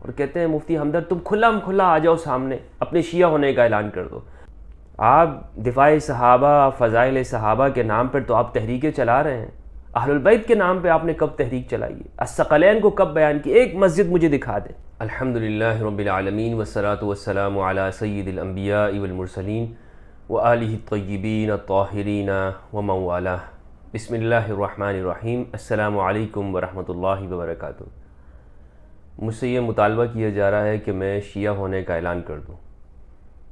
اور کہتے ہیں مفتی ہمدرد تم کھلا آ جاؤ سامنے، اپنے شیعہ ہونے کا اعلان کر دو۔ آپ دفاع صحابہ، فضائل صحابہ کے نام پر تو آپ تحریکیں چلا رہے ہیں، اہل البیت کے نام پہ آپ نے کب تحریک چلائی ہے؟ الثقلین کو کب بیان کی؟ ایک مسجد مجھے دکھا دیں۔ الحمدللہ رب العالمین والصلاة والسلام علی سید الانبیاء والمرسلین وآلہ الطیبین الطاہرین ومن والہ۔ بسم اللہ الرحمن الرحیم۔ السلام علیکم ورحمۃ اللہ وبرکاتہ۔ مجھ سے یہ مطالبہ کیا جا رہا ہے کہ میں شیعہ ہونے کا اعلان کر دوں،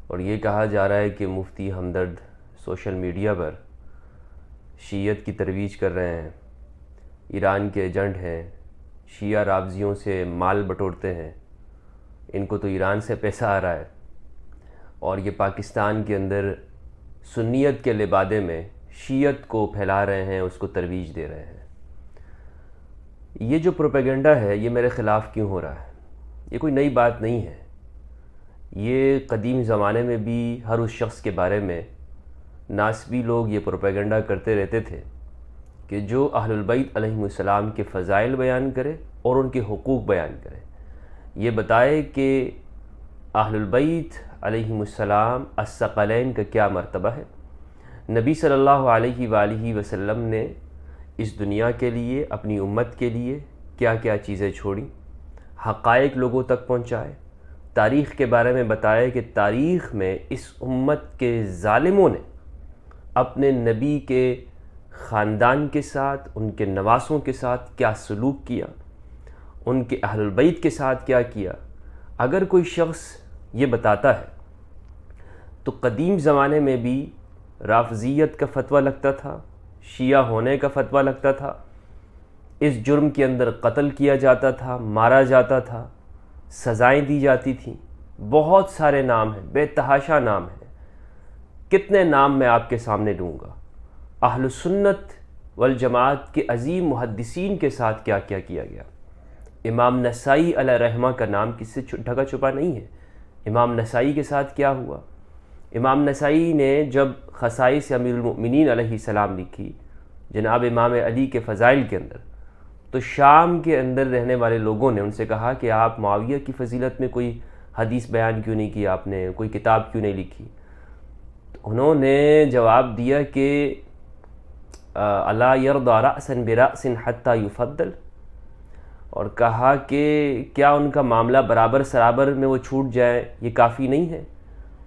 اور یہ کہا جا رہا ہے کہ مفتی ہمدرد سوشل میڈیا پر شیعت کی ترویج کر رہے ہیں، ایران کے ایجنٹ ہیں، شیعہ رافضیوں سے مال بٹورتے ہیں، ان کو تو ایران سے پیسہ آ رہا ہے، اور یہ پاکستان کے اندر سنیت کے لبادے میں شیعت کو پھیلا رہے ہیں، اس کو ترویج دے رہے ہیں۔ یہ جو پروپیگنڈا ہے یہ میرے خلاف کیوں ہو رہا ہے؟ یہ کوئی نئی بات نہیں ہے، یہ قدیم زمانے میں بھی ہر اس شخص کے بارے میں ناسبی لوگ یہ پروپیگنڈا کرتے رہتے تھے کہ جو اہل البیت علیہم السلام کے فضائل بیان کرے اور ان کے حقوق بیان کرے، یہ بتائے کہ اہل البیت علیہم السلام الثقلین کا کیا مرتبہ ہے، نبی صلی اللہ علیہ وآلہ وسلم نے اس دنیا کے لیے، اپنی امت کے لیے کیا کیا چیزیں چھوڑیں، حقائق لوگوں تک پہنچائے، تاریخ کے بارے میں بتائے کہ تاریخ میں اس امت کے ظالموں نے اپنے نبی کے خاندان کے ساتھ، ان کے نواسوں کے ساتھ کیا سلوک کیا، ان کے اہل البیت کے ساتھ کیا کیا۔ اگر کوئی شخص یہ بتاتا ہے تو قدیم زمانے میں بھی رافضیت کا فتویٰ لگتا تھا، شیعہ ہونے کا فتویٰ لگتا تھا، اس جرم کے اندر قتل کیا جاتا تھا، مارا جاتا تھا، سزائیں دی جاتی تھیں۔ بہت سارے نام ہیں، بے تحاشا نام ہیں، کتنے نام میں آپ کے سامنے دوں گا۔ اہل سنت والجماعت کے عظیم محدثین کے ساتھ کیا کیا کیا گیا۔ امام نسائی علیہ رحمہ کا نام کس سے ڈھکا چھپا نہیں ہے۔ امام نسائی کے ساتھ کیا ہوا؟ امام نسائی نے جب خصائص امیر المؤمنین علیہ السلام لکھی، جناب امام علی کے فضائل کے اندر، تو شام کے اندر رہنے والے لوگوں نے ان سے کہا کہ آپ معاویہ کی فضیلت میں کوئی حدیث بیان کیوں نہیں کی، آپ نے کوئی کتاب کیوں نہیں لکھی؟ تو انہوں نے جواب دیا کہ الا یرضی رأسا برأس حتی یفضل، اور کہا کہ کیا ان کا معاملہ برابر سرابر میں وہ چھوٹ جائے، یہ کافی نہیں ہے؟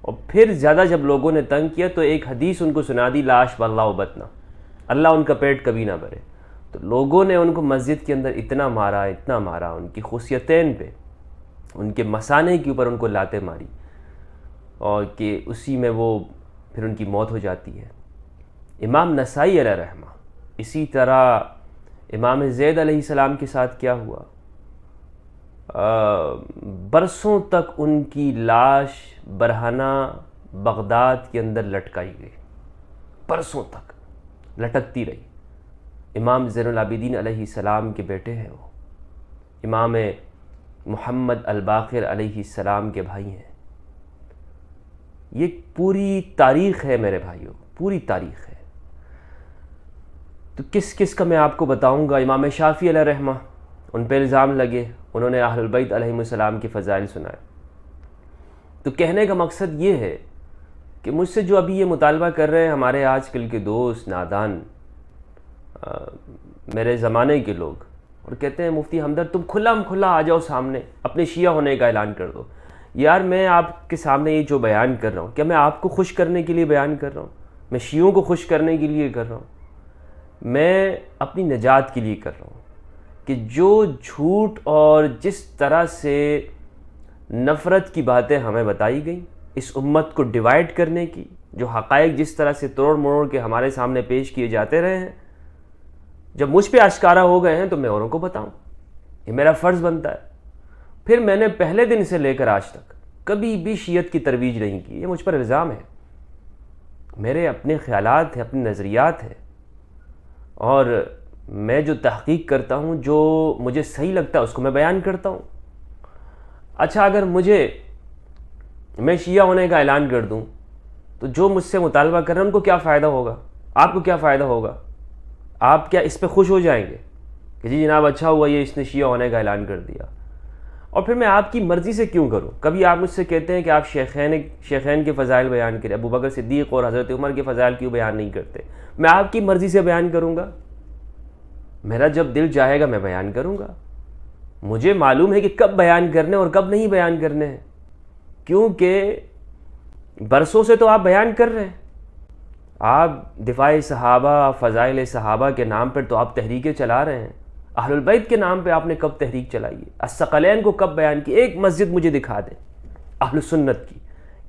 اور پھر زیادہ جب لوگوں نے تنگ کیا تو ایک حدیث ان کو سنا دی، لا اشبع اللہ بطنا، اللہ ان کا پیٹ کبھی نہ بھرے۔ تو لوگوں نے ان کو مسجد کے اندر اتنا مارا، ان کی خصیتین پہ، ان کے مثانے کے اوپر ان کو لاتیں ماری، اور کہ اسی میں وہ پھر ان کی موت ہو جاتی ہے۔ امام نسائی علیہ رحمہ، اسی طرح امام زید علیہ السلام کے ساتھ کیا ہوا؟ برسوں تک ان کی لاش برہنہ بغداد کے اندر لٹکائی گئی، برسوں تک لٹکتی رہی۔ امام زین العابدین علیہ السلام کے بیٹے ہیں وہ، امام محمد الباقر علیہ السلام کے بھائی ہیں۔ یہ پوری تاریخ ہے میرے بھائیوں، پوری تاریخ ہے۔ تو کس کس کا میں آپ کو بتاؤں گا؟ امام شافعی علیہ رحمہ، ان پہ الزام لگے، انہوں نے اہل البیت علیہم السلام کی فضائل سنائے۔ تو کہنے کا مقصد یہ ہے کہ مجھ سے جو ابھی یہ مطالبہ کر رہے ہیں ہمارے آج کل کے دوست نادان، میرے زمانے کے لوگ، اور کہتے ہیں مفتی ہمدرد تم کھلا آ جاؤ سامنے، اپنے شیعہ ہونے کا اعلان کر دو۔ یار میں آپ کے سامنے یہ جو بیان کر رہا ہوں، کیا میں آپ کو خوش کرنے کے لیے بیان کر رہا ہوں؟ میں شیعوں کو خوش کرنے کے لیے کر رہا ہوں؟ میں اپنی نجات کے لیے کر رہا ہوں کہ جو جھوٹ اور جس طرح سے نفرت کی باتیں ہمیں بتائی گئیں، اس امت کو ڈیوائیڈ کرنے کی، جو حقائق جس طرح سے توڑ مروڑ کے ہمارے سامنے پیش کیے جاتے رہے ہیں، جب مجھ پہ آشکارا ہو گئے ہیں تو میں اوروں کو بتاؤں، یہ میرا فرض بنتا ہے۔ پھر میں نے پہلے دن سے لے کر آج تک کبھی بھی شیعت کی ترویج نہیں کی، یہ مجھ پر الزام ہے۔ میرے اپنے خیالات ہیں، اپنے نظریات ہیں، اور میں جو تحقیق کرتا ہوں، جو مجھے صحیح لگتا ہے اس کو میں بیان کرتا ہوں۔ اچھا، اگر میں شیعہ ہونے کا اعلان کر دوں تو جو مجھ سے مطالبہ کر رہے ہیں ان کو کیا فائدہ ہوگا؟ آپ کو کیا فائدہ ہوگا؟ آپ کیا اس پہ خوش ہو جائیں گے کہ جی جناب اچھا ہوا یہ اس نے شیعہ ہونے کا اعلان کر دیا؟ اور پھر میں آپ کی مرضی سے کیوں کروں؟ کبھی آپ مجھ سے کہتے ہیں کہ آپ شیخین کے فضائل بیان کریں، ابو بکر صدیق اور حضرت عمر کے فضائل کیوں بیان نہیں کرتے؟ میں آپ کی مرضی سے بیان کروں گا؟ میرا جب دل چاہے گا میں بیان کروں گا. مجھے معلوم ہے کہ کب بیان کرنے اور کب نہیں بیان کرنے ہیں، کیونکہ برسوں سے تو آپ بیان کر رہے ہیں. آپ دفاع صحابہ، فضائل صحابہ کے نام پر تو آپ تحریکیں چلا رہے ہیں. اہل البیت کے نام پہ آپ نے کب تحریک چلائی ہے؟ الثقلین کو کب بیان کی؟ ایک مسجد مجھے دکھا دیں اہل سنت کی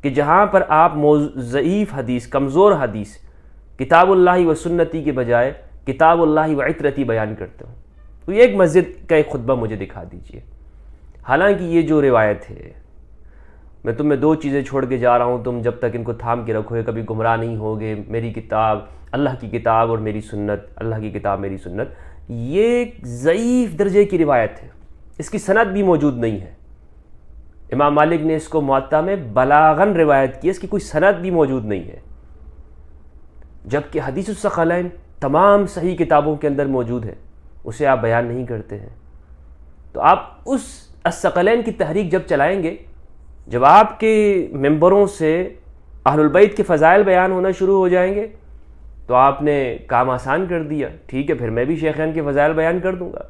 کہ جہاں پر آپ ضعیف حدیث، کمزور حدیث، کتاب اللہ و سنتی کے بجائے کتاب اللہ و عترتی بیان کرتے ہوں. تو یہ ایک مسجد کا ایک خطبہ مجھے دکھا دیجئے. حالانکہ یہ جو روایت ہے، میں تمہیں دو چیزیں چھوڑ کے جا رہا ہوں، تم جب تک ان کو تھام کے رکھو گے کبھی گمراہ نہیں ہوگے. میری کتاب، اللہ کی کتاب، اور میری سنت، اللہ کی کتاب میری سنت. یہ ایک ضعیف درجے کی روایت ہے، اس کی سند بھی موجود نہیں ہے. امام مالک نے اس کو موطا میں بلاغاً روایت کی، اس کی کوئی سند بھی موجود نہیں ہے. جبکہ حدیث الثقلین تمام صحیح کتابوں کے اندر موجود ہے، اسے آپ بیان نہیں کرتے ہیں. تو آپ اس الثقلین کی تحریک جب چلائیں گے، جب آپ کے ممبروں سے اہل البیت کے فضائل بیان ہونا شروع ہو جائیں گے تو آپ نے کام آسان کر دیا. ٹھیک ہے، پھر میں بھی شیخین کے فضائل بیان کر دوں گا.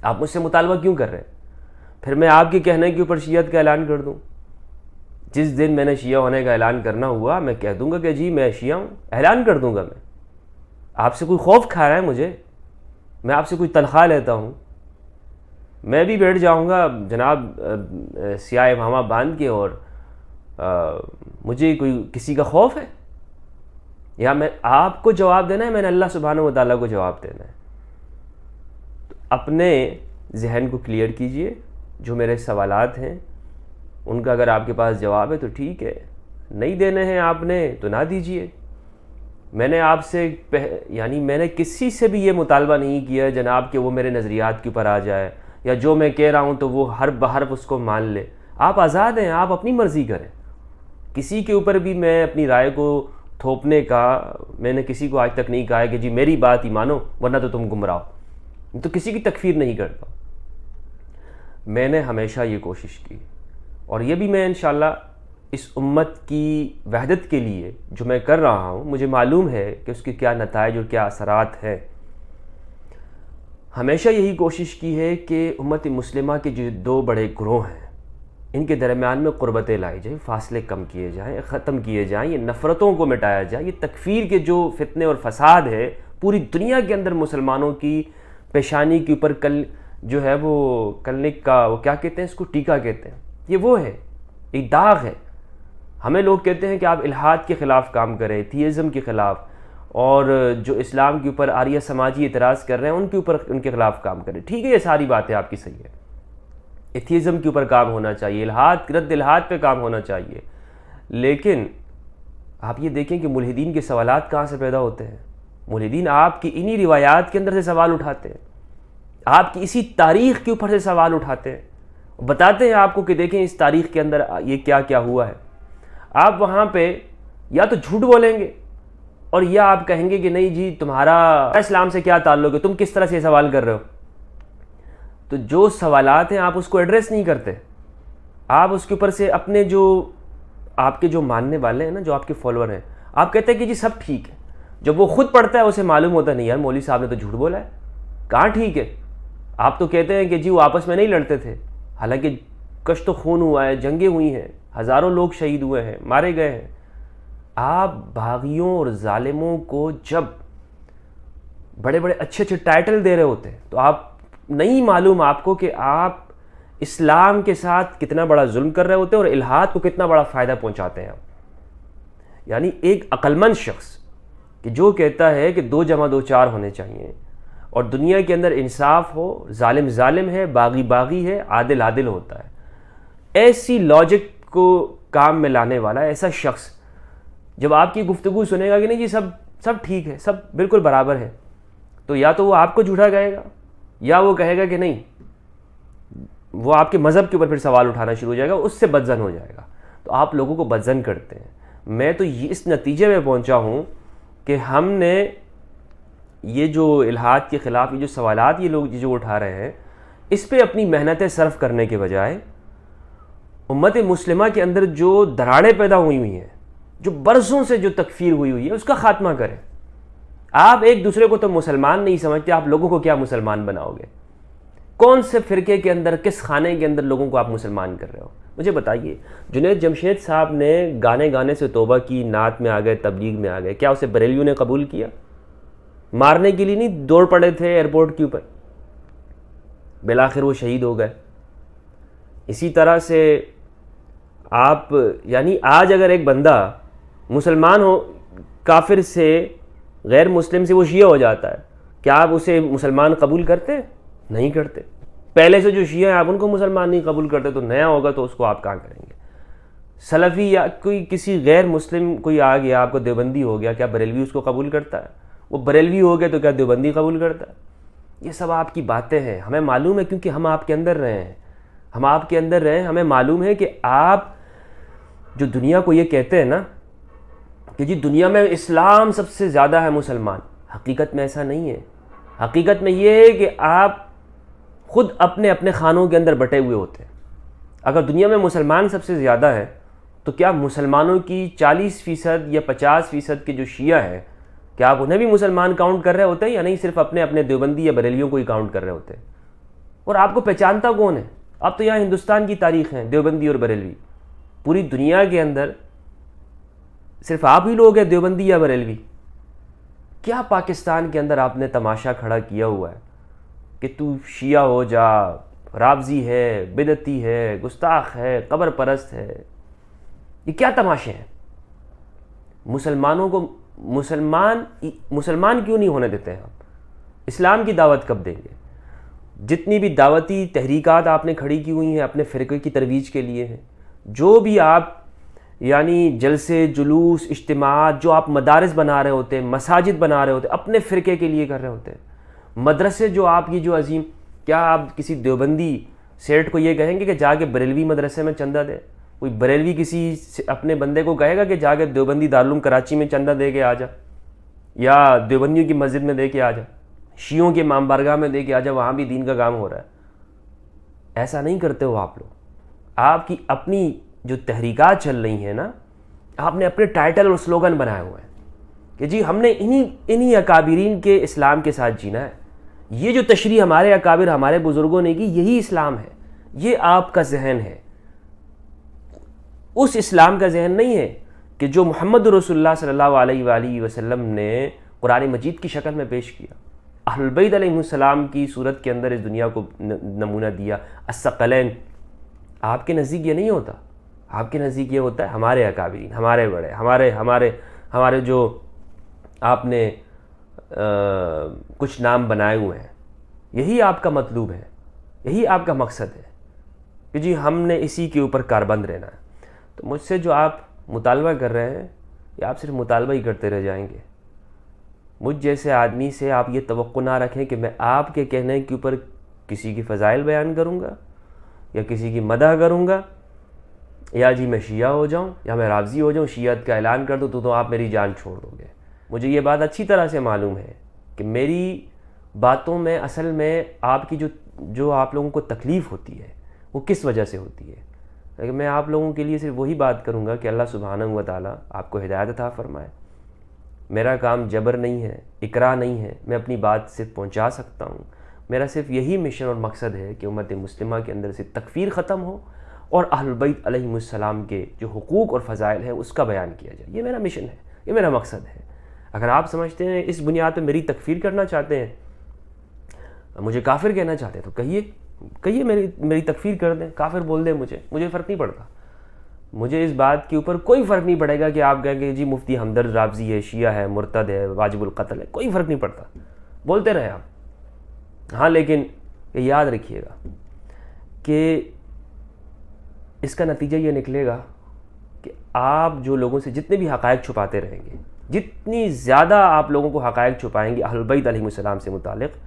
آپ مجھ سے مطالبہ کیوں کر رہے ہیں؟ پھر میں آپ کے کہنے کے اوپر شیعت کا اعلان کر دوں. جس دن میں نے شیعہ ہونے کا اعلان کرنا ہوا، میں کہہ دوں گا کہ جی میں شیعہ ہوں، اعلان کر دوں گا. میں آپ سے کوئی خوف کھا رہا ہے مجھے؟ میں آپ سے کوئی تنخواہ لیتا ہوں؟ میں بھی بیٹھ جاؤں گا جناب سیاہ امامہ باندھ کے، اور مجھے کوئی کسی کا خوف ہے؟ یا میں آپ کو جواب دینا ہے، میں نے اللہ سبحانہ و تعالیٰ کو جواب دینا ہے. تو اپنے ذہن کو کلیئر کیجئے. جو میرے سوالات ہیں ان کا اگر آپ کے پاس جواب ہے تو ٹھیک ہے، نہیں دینے ہیں آپ نے تو نہ دیجئے. میں نے آپ سے میں نے کسی سے بھی یہ مطالبہ نہیں کیا جناب کہ وہ میرے نظریات کے اوپر آ جائے، یا جو میں کہہ رہا ہوں تو وہ حرف بحرف اس کو مان لے. آپ آزاد ہیں، آپ اپنی مرضی کریں. کسی کے اوپر بھی میں اپنی رائے کو تھوپنے کا، میں نے کسی کو آج تک نہیں کہا ہے کہ جی میری بات ہی مانو ورنہ تو تم گمراہ ہو. تو کسی کی تکفیر نہیں کرتا. میں نے ہمیشہ یہ کوشش کی، اور یہ بھی میں انشاءاللہ اس امت کی وحدت کے لیے جو میں کر رہا ہوں، مجھے معلوم ہے کہ اس کے کیا نتائج اور کیا اثرات ہیں. ہمیشہ یہی کوشش کی ہے کہ امت مسلمہ کے جو دو بڑے گروہ ہیں ان کے درمیان میں قربتیں لائی جائیں، فاصلے کم کیے جائیں، ختم کیے جائیں، یہ نفرتوں کو مٹایا جائے. یہ تکفیر کے جو فتنے اور فساد ہے پوری دنیا کے اندر مسلمانوں کی پیشانی کے اوپر جو ہے وہ کلنک کا، وہ کیا کہتے ہیں اس کو، ٹیکا کہتے ہیں. یہ وہ ہے، ایک داغ ہے. ہمیں لوگ کہتے ہیں کہ آپ الحاد کے خلاف کام کریں، تھیزم کے خلاف، اور جو اسلام کے اوپر آریہ سماجی اعتراض کر رہے ہیں ان کے خلاف کام کریں. ٹھیک ہے، یہ ساری باتیں آپ کی صحیح ہے. ایتھیزم کے اوپر کام ہونا چاہیے، رد الحاد پہ کام ہونا چاہیے. لیکن آپ یہ دیکھیں کہ ملحدین کے سوالات کہاں سے پیدا ہوتے ہیں. ملحدین آپ کی انہی روایات کے اندر سے سوال اٹھاتے ہیں، آپ کی اسی تاریخ کے اوپر سے سوال اٹھاتے ہیں، بتاتے ہیں آپ کو کہ دیکھیں اس تاریخ کے اندر یہ کیا کیا ہوا ہے. آپ وہاں پہ یا تو جھوٹ بولیں گے، اور یا آپ کہیں گے کہ نہیں جی تمہارا اسلام سے کیا تعلق ہے، تم کس طرح سے یہ سوال کر رہے ہو. تو جو سوالات ہیں آپ اس کو ایڈریس نہیں کرتے. آپ اس کے اوپر سے اپنے جو آپ کے جو ماننے والے ہیں نا، جو آپ کے فالوور ہیں، آپ کہتے ہیں کہ جی سب ٹھیک ہے. جب وہ خود پڑھتا ہے اسے معلوم ہوتا نہیں یار مولوی صاحب نے تو جھوٹ بولا ہے، کہاں ٹھیک ہے. آپ تو کہتے ہیں کہ جی وہ آپس میں نہیں لڑتے تھے، حالانکہ کشت و خون ہوا ہے، جنگیں ہوئی ہیں، ہزاروں لوگ شہید ہوئے ہیں، مارے گئے ہیں. آپ باغیوں اور ظالموں کو جب بڑے بڑے اچھے اچھے ٹائٹل دے رہے ہوتے ہیں تو آپ نہیں معلوم آپ کو کہ آپ اسلام کے ساتھ کتنا بڑا ظلم کر رہے ہوتے ہیں اور الحاد کو کتنا بڑا فائدہ پہنچاتے ہیں. یعنی ایک عقل مند شخص کہ جو کہتا ہے کہ 2 + 2 4 ہونے چاہیے، اور دنیا کے اندر انصاف ہو، ظالم ظالم ہے، باغی باغی ہے، عادل عادل ہوتا ہے، ایسی لاجک کو کام میں لانے والا ایسا شخص جب آپ کی گفتگو سنے گا کہ نہیں جی سب ٹھیک ہے، سب بالکل برابر ہے، تو یا تو وہ آپ کو جھوٹا کہے گا، یا وہ کہے گا کہ نہیں، وہ آپ کے مذہب کے اوپر پھر سوال اٹھانا شروع ہو جائے گا، اس سے بدظن ہو جائے گا. تو آپ لوگوں کو بدظن کرتے ہیں. میں تو اس نتیجے میں پہنچا ہوں کہ ہم نے یہ جو الحاد کے خلاف یہ جو سوالات یہ لوگ جو اٹھا رہے ہیں، اس پہ اپنی محنتیں صرف کرنے کے بجائے امت مسلمہ کے اندر جو دراڑیں پیدا ہوئی ہیں، جو برسوں سے جو تکفیر ہوئی ہے، اس کا خاتمہ کریں۔ آپ ایک دوسرے کو تو مسلمان نہیں سمجھتے، آپ لوگوں کو کیا مسلمان بناؤ گے؟ کون سے فرقے کے اندر، کس خانے کے اندر لوگوں کو آپ مسلمان کر رہے ہو؟ مجھے بتائیے۔ جنید جمشید صاحب نے گانے سے توبہ کی، نعت میں آ گئے، تبلیغ میں آ گئے، کیا اسے بریلیوں نے قبول کیا؟ مارنے کے لیے نہیں دوڑ پڑے تھے ایئرپورٹ کے اوپر، بالآخر وہ شہید ہو گئے۔ اسی طرح سے آپ یعنی آج اگر ایک بندہ مسلمان ہو، کافر سے، غیر مسلم سے وہ شیعہ ہو جاتا ہے، کیا آپ اسے مسلمان قبول کرتے؟ نہیں کرتے۔ پہلے سے جو شیعہ ہیں آپ ان کو مسلمان نہیں قبول کرتے، تو نیا ہوگا تو اس کو آپ کہاں کریں گے؟ سلفی یا کوئی کسی غیر مسلم کوئی آ گیا، آپ کو دیوبندی ہو گیا، کیا بریلوی اس کو قبول کرتا ہے؟ وہ بریلوی ہو گیا تو کیا دیوبندی قبول کرتا ہے؟ یہ سب آپ کی باتیں ہیں، ہمیں معلوم ہے، کیونکہ ہم آپ کے اندر رہے ہیں، ہم آپ کے اندر رہے ہیں، ہمیں معلوم ہے کہ آپ جو دنیا کو یہ کہتے ہیں نا کہ جی دنیا میں اسلام سب سے زیادہ ہے مسلمان، حقیقت میں ایسا نہیں ہے۔ حقیقت میں یہ ہے کہ آپ خود اپنے اپنے خانوں کے اندر بٹے ہوئے ہوتے ہیں۔ اگر دنیا میں مسلمان سب سے زیادہ ہے تو کیا مسلمانوں کی 40% یا 50% کے جو شیعہ ہیں، کیا آپ انہیں بھی مسلمان کاؤنٹ کر رہے ہوتے ہیں یا نہیں؟ صرف اپنے اپنے دیوبندی یا بریلیوں کو ہی کاؤنٹ کر رہے ہوتے ہیں؟ اور آپ کو پہچانتا کون ہے؟ اب تو یہاں ہندوستان کی تاریخ ہے دیوبندی اور بریلوی، پوری دنیا کے اندر صرف آپ ہی لوگ ہیں دیوبندی یا بریلوی۔ کیا پاکستان کے اندر آپ نے تماشا کھڑا کیا ہوا ہے کہ تو شیعہ ہو جا، رافضی ہے، بدعتی ہے، گستاخ ہے، قبر پرست ہے؟ یہ کیا تماشے ہیں؟ مسلمانوں کو مسلمان کیوں نہیں ہونے دیتے ہیں آپ؟ اسلام کی دعوت کب دیں گے؟ جتنی بھی دعوتی تحریکات آپ نے کھڑی کی ہوئی ہیں اپنے فرقے کی ترویج کے لیے ہیں، جو بھی آپ یعنی جلسے، جلوس، اجتماعات جو آپ مدارس بنا رہے ہوتے ہیں، مساجد بنا رہے ہوتے ہیں، اپنے فرقے کے لیے کر رہے ہوتے ہیں، مدرسے جو آپ کی جو عظیم، کیا آپ کسی دیوبندی سیٹ کو یہ کہیں گے کہ جا کے بریلوی مدرسے میں چندہ دے؟ کوئی بریلوی کسی اپنے بندے کو کہے گا کہ جا کے دیوبندی دارالعلوم کراچی میں چندہ دے کے آ جا، یا دیوبندیوں کی مسجد میں دے کے آ جا، شیعوں کے امام بارگاہ میں دے کے آ جا، وہاں بھی دین کا کام ہو رہا ہے؟ ایسا نہیں کرتے ہو آپ لوگ۔ آپ کی اپنی جو تحریکات چل رہی ہیں نا، آپ نے اپنے ٹائٹل اور سلوگن بنائے ہوئے ہیں کہ جی ہم نے انہی اکابرین کے اسلام کے ساتھ جینا ہے، یہ جو تشریح ہمارے اکابر، ہمارے بزرگوں نے کی، یہی اسلام ہے۔ یہ آپ کا ذہن ہے، اس اسلام کا ذہن نہیں ہے کہ جو محمد رسول اللہ صلی اللہ علیہ وآلہ وسلم نے قرآن مجید کی شکل میں پیش کیا، اہل البیت علیہ السلام کی صورت کے اندر اس دنیا کو نمونہ دیا، الثقلین۔ آپ کے نزدیک یہ نہیں ہوتا، آپ کے نزدیک یہ ہوتا ہے ہمارے اکابرین، ہمارے بڑے، ہمارے جو آپ نے کچھ نام بنائے ہوئے ہیں، یہی آپ کا مطلوب ہے، یہی آپ کا مقصد ہے کہ جی ہم نے اسی کے اوپر کاربند رہنا ہے۔ تو مجھ سے جو آپ مطالبہ کر رہے ہیں، یہ آپ صرف مطالبہ ہی کرتے رہ جائیں گے۔ مجھ جیسے آدمی سے آپ یہ توقع نہ رکھیں کہ میں آپ کے کہنے کے اوپر کسی کی فضائل بیان کروں گا یا کسی کی مدح کروں گا، یا جی میں شیعہ ہو جاؤں یا میں رافضی ہو جاؤں، شیعت کا اعلان کر دوں تو آپ میری جان چھوڑ دو گے۔ مجھے یہ بات اچھی طرح سے معلوم ہے کہ میری باتوں میں اصل میں آپ کی جو آپ لوگوں کو تکلیف ہوتی ہے وہ کس وجہ سے ہوتی ہے۔ لیکن میں آپ لوگوں کے لیے صرف وہی بات کروں گا کہ اللہ سبحانہ و تعالیٰ آپ کو ہدایت عطا فرمائے۔ میرا کام جبر نہیں ہے، اکراہ نہیں ہے، میں اپنی بات صرف پہنچا سکتا ہوں۔ میرا صرف یہی مشن اور مقصد ہے کہ امت مسلمہ کے اندر سے تکفیر ختم ہو اور اہل البیت علیہم السلام کے جو حقوق اور فضائل ہیں اس کا بیان کیا جائے۔ یہ میرا مشن ہے، یہ میرا مقصد ہے۔ اگر آپ سمجھتے ہیں اس بنیاد پہ میری تکفیر کرنا چاہتے ہیں، مجھے کافر کہنا چاہتے ہیں، تو کہیے میری تکفیر کر دیں، کافر بول دیں مجھے فرق نہیں پڑتا۔ مجھے اس بات کے اوپر کوئی فرق نہیں پڑے گا کہ آپ کہیں کہ جی مفتی ہمدرد رافضی ہے، شیعہ ہے، مرتد ہے، واجب القتل ہے، کوئی فرق نہیں پڑتا، بولتے رہیں آپ۔ ہاں لیکن یہ یاد رکھیے گا کہ اس کا نتیجہ یہ نکلے گا کہ آپ جو لوگوں سے جتنے بھی حقائق چھپاتے رہیں گے، جتنی زیادہ آپ لوگوں کو حقائق چھپائیں گے اہل البیت علیہم السلام سے متعلق،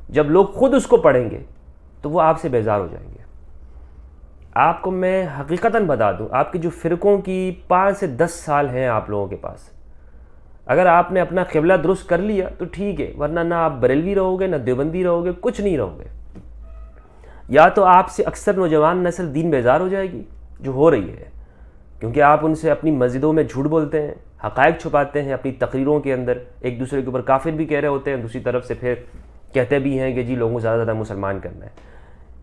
جب لوگ خود اس کو پڑھیں گے تو وہ آپ سے بیزار ہو جائیں گے۔ آپ کو میں حقیقتاً بتا دوں، آپ کے جو فرقوں کی 5 سے 10 سال ہیں آپ لوگوں کے پاس، اگر آپ نے اپنا قبلہ درست کر لیا تو ٹھیک ہے، ورنہ نہ آپ بریلوی رہو گے، نہ دیوبندی رہو گے، کچھ نہیں رہو گے۔ یا تو آپ سے اکثر نوجوان نسل دین بیزار ہو جائے گی، جو ہو رہی ہے، کیونکہ آپ ان سے اپنی مسجدوں میں جھوٹ بولتے ہیں، حقائق چھپاتے ہیں، اپنی تقریروں کے اندر ایک دوسرے کے اوپر کافر بھی کہہ رہے ہوتے ہیں، دوسری طرف سے پھر کہتے بھی ہیں کہ جی لوگوں کو زیادہ سے زیادہ مسلمان کرنا ہے۔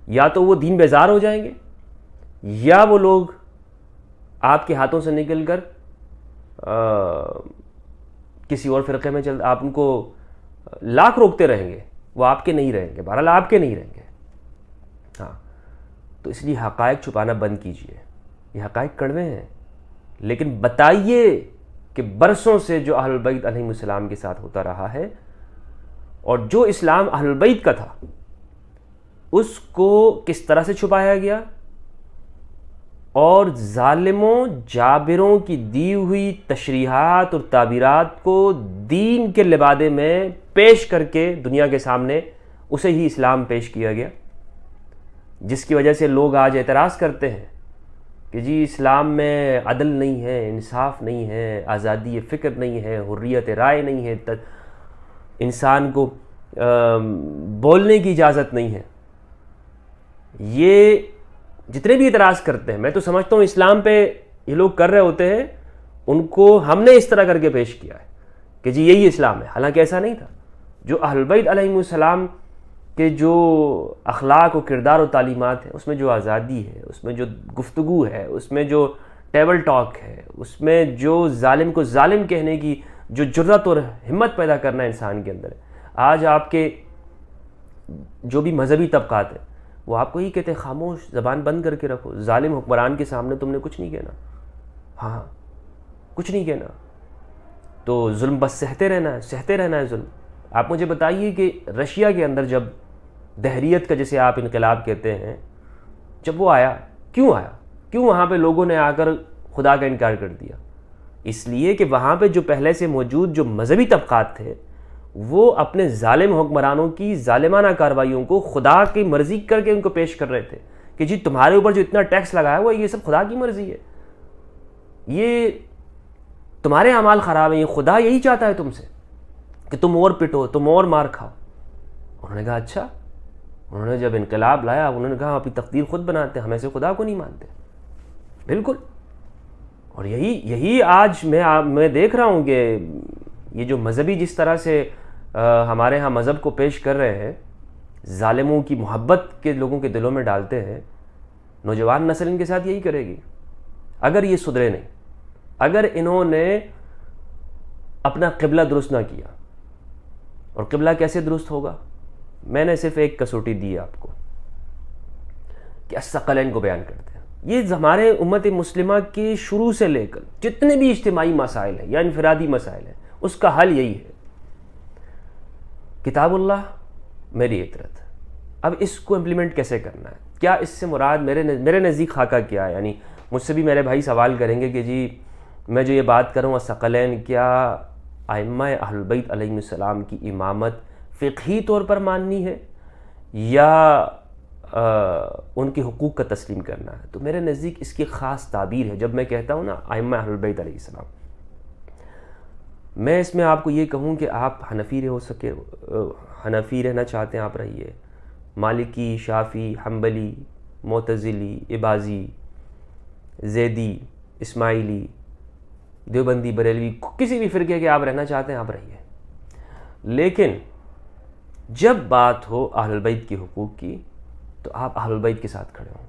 یا تو وہ دین بیزار ہو جائیں گے، یا وہ لوگ آپ کے ہاتھوں سے نکل کر کسی اور فرقے میں آپ ان کو لاکھ روکتے رہیں گے، وہ آپ کے نہیں رہیں گے، بہرحال آپ کے نہیں رہیں گے۔ ہاں، تو اس لیے حقائق چھپانا بند کیجئے، یہ حقائق کڑوے ہیں، لیکن بتائیے کہ برسوں سے جو اہل البیت علیہم السلام کے ساتھ ہوتا رہا ہے، اور جو اسلام اہل البیت کا تھا، اس کو کس طرح سے چھپایا گیا، اور ظالموں جابروں کی دی ہوئی تشریحات اور تعبیرات کو دین کے لبادے میں پیش کر کے دنیا کے سامنے اسے ہی اسلام پیش کیا گیا، جس کی وجہ سے لوگ آج اعتراض کرتے ہیں کہ جی اسلام میں عدل نہیں ہے، انصاف نہیں ہے، آزادی فکر نہیں ہے، حریت رائے نہیں ہے، انسان کو بولنے کی اجازت نہیں ہے۔ یہ جتنے بھی اعتراض کرتے ہیں، میں تو سمجھتا ہوں اسلام پہ یہ لوگ کر رہے ہوتے ہیں، ان کو ہم نے اس طرح کر کے پیش کیا ہے کہ جی یہی اسلام ہے، حالانکہ ایسا نہیں تھا۔ جو اہل بیت علیہم السلام کے جو اخلاق و کردار و تعلیمات ہیں، اس میں جو آزادی ہے، اس میں جو گفتگو ہے، اس میں جو ٹیبل ٹاک ہے، اس میں جو ظالم کو ظالم کہنے کی جو جرأت اور ہمت پیدا کرنا انسان کے اندر ہے۔ آج آپ کے جو بھی مذہبی طبقات ہیں، وہ آپ کو ہی کہتے ہیں خاموش، زبان بند کر کے رکھو، ظالم حکمران کے سامنے تم نے کچھ نہیں کہنا، ہاں کچھ نہیں کہنا، تو ظلم بس سہتے رہنا ہے ظلم۔ آپ مجھے بتائیے کہ رشیا کے اندر جب دہریت کا جسے آپ انقلاب کہتے ہیں، جب وہ آیا، کیوں وہاں پہ لوگوں نے آ کر خدا کا انکار کر دیا؟ اس لیے کہ وہاں پہ جو پہلے سے موجود جو مذہبی طبقات تھے، وہ اپنے ظالم حکمرانوں کی ظالمانہ کارروائیوں کو خدا کی مرضی کر کے ان کو پیش کر رہے تھے کہ جی تمہارے اوپر جو اتنا ٹیکس لگایا ہوا ہے، یہ سب خدا کی مرضی ہے، یہ تمہارے اعمال خراب ہیں، یہ خدا یہی چاہتا ہے تم سے کہ تم اور پٹو، تم اور مار کھاؤ۔ انہوں نے کہا اچھا، انہوں نے جب انقلاب لایا، انہوں نے کہا اپنی تقدیر خود بناتے ہیں، ہم ایسے خدا کو نہیں مانتے۔ بالکل، اور یہی آج میں دیکھ رہا ہوں کہ یہ جو مذہبی جس طرح سے ہمارے ہاں مذہب کو پیش کر رہے ہیں، ظالموں کی محبت کے لوگوں کے دلوں میں ڈالتے ہیں، نوجوان نسل ان کے ساتھ یہی کرے گی اگر یہ سدھرے نہیں، اگر انہوں نے اپنا قبلہ درست نہ کیا۔ اور قبلہ کیسے درست ہوگا؟ میں نے صرف ایک کسوٹی دی ہے آپ کو کہ الثقلین کو بیان کرتے ہیں۔ یہ ہمارے امت مسلمہ کے شروع سے لے کر جتنے بھی اجتماعی مسائل ہیں یا انفرادی مسائل ہیں، اس کا حل یہی ہے، کتاب اللہ، میری اطرت۔ اب اس کو امپلیمنٹ کیسے کرنا ہے؟ کیا اس سے مراد میرے نزدیک خاکہ کیا ہے؟ یعنی مجھ سے بھی میرے بھائی سوال کریں گے کہ جی میں جو یہ بات کروں الثقلین، کیا ائمہ اہل بیت علیہم السلام کی امامت فقہی طور پر ماننی ہے یا ان کے حقوق کا تسلیم کرنا ہے؟ تو میرے نزدیک اس کی خاص تعبیر ہے۔ جب میں کہتا ہوں نا ائمہ اہل بیت علیہ السلام، میں اس میں آپ کو یہ کہوں کہ آپ حنفی رہنا چاہتے ہیں، آپ رہیے، مالکی، شافعی، حنبلی، معتزلی، اباضی، زیدی، اسماعیلی، دیوبندی، بریلوی، کسی بھی فرقے کے آپ رہنا چاہتے ہیں آپ رہیے، لیکن جب بات ہو اہل البیت کے حقوق کی تو آپ اہل البیت کے ساتھ کھڑے ہوں۔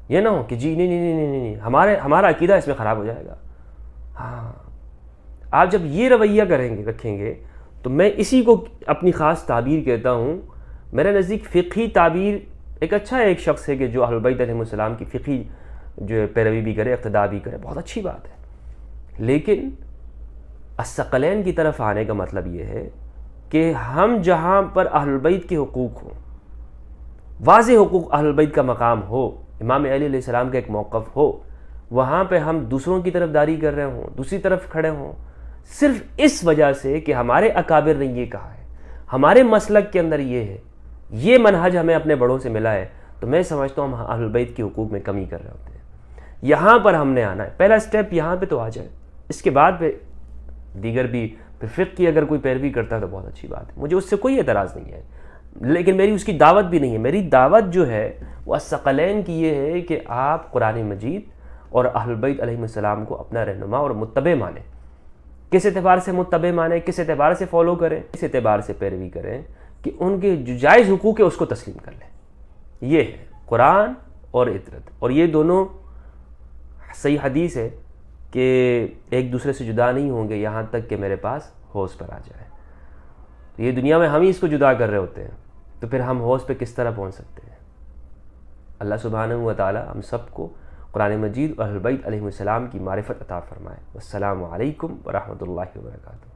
یہ نہ ہو کہ جی نہیں ہمارا عقیدہ اس میں خراب ہو جائے گا۔ ہاں، آپ جب یہ رویہ رکھیں گے تو میں اسی کو اپنی خاص تعبیر کہتا ہوں۔ میرے نزدیک فقہی تعبیر ایک شخص ہے کہ جو اہل بیت علیہ السلام کی فقہی جو پیروی بھی کرے، اقتداء بھی کرے، بہت اچھی بات ہے، لیکن الثقلین کی طرف آنے کا مطلب یہ ہے کہ ہم جہاں پر اہل بیت کے حقوق ہوں، واضح حقوق اہل بیت کا مقام ہو، امام علی علیہ السلام کا ایک موقف ہو، وہاں پہ ہم دوسروں کی طرف داری کر رہے ہوں، دوسری طرف کھڑے ہوں، صرف اس وجہ سے کہ ہمارے اکابر نے یہ کہا ہے، ہمارے مسلک کے اندر یہ ہے، یہ منہج ہمیں اپنے بڑوں سے ملا ہے، تو میں سمجھتا ہوں ہم اہل بیت کے حقوق میں کمی کر رہے ہوتے ہیں۔ یہاں پر ہم نے آنا ہے، پہلا سٹیپ یہاں پہ تو آ جائے، اس کے بعد پہ دیگر بھی فقہ کی اگر کوئی پیروی کرتا ہے تو بہت اچھی بات ہے، مجھے اس سے کوئی اعتراض نہیں ہے، لیکن میری اس کی دعوت بھی نہیں ہے. میری دعوت جو ہے وہ الثقلین کی یہ ہے کہ آپ قرآن مجید اور اہل البیت علیہم السلام کو اپنا رہنما اور متبع مانیں. کس اعتبار سے متبع مانیں, کس اعتبار سے فالو کریں, اس اعتبار سے پیروی کریں کہ ان کے جو جائز حقوق ہے اس کو تسلیم کر لیں. یہ ہے قرآن اور اطرت, اور یہ دونوں صحیح حدیث ہے کہ ایک دوسرے سے جدا نہیں ہوں گے یہاں تک کہ میرے پاس حوض پر آ جائے. تو یہ دنیا میں ہم ہی اس کو جدا کر رہے ہوتے ہیں, تو پھر ہم حوض پہ کس طرح پہنچ سکتے ہیں؟ اللہ سبحانہ و تعالی ہم سب کو قرآن مجید اور اہل بیت علیہ السلام کی معرفت عطا فرمائے. والسلام علیکم ورحمۃ اللہ وبرکاتہ.